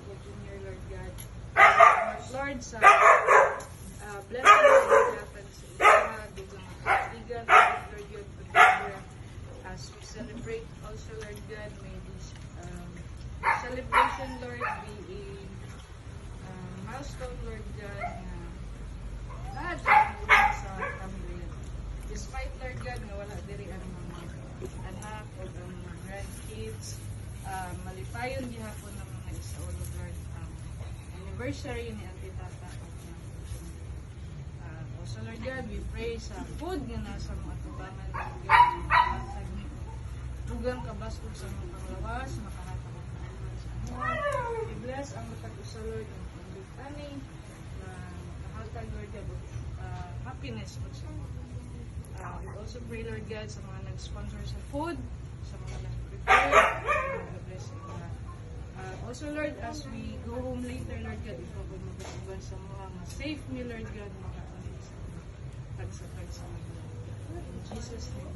Uncle Junior, Lord God. Lord, sa blessing na inagatan sa isa, bilang mga kaibigan, Lord God, together as we celebrate also, Lord God, may this celebration, Lord, be a milestone, Lord God, na lahat ang sa family. Despite, Lord God, na wala diri ang mga anak o ang mga grandkids, malipayon gihapon ng mga isaon, Lord, anniversary ni Auntie Tata. Also, Lord God, we pray sa food nga nasa mga tubangan, Lord God, tugang kabasog sa mga panglawas, makahatag ang kailangan sa mga. We bless ang matag-usa, Lord, ang pangluktani, na makahatag, Lord God, happiness. We also pray, Lord God, sa mga nag-sponsor sa food, sa mga nag-prepare, blessing na. Also, Lord, as we go home later, Lord God, ikaw po magkatuban sa mga safe me, Lord God, makatuloy sa tag-sa mga. In Jesus' name.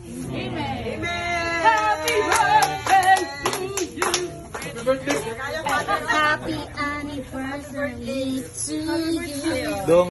Amen. Amen. Happy birthday to you. Happy birthday. Happy anniversary to you.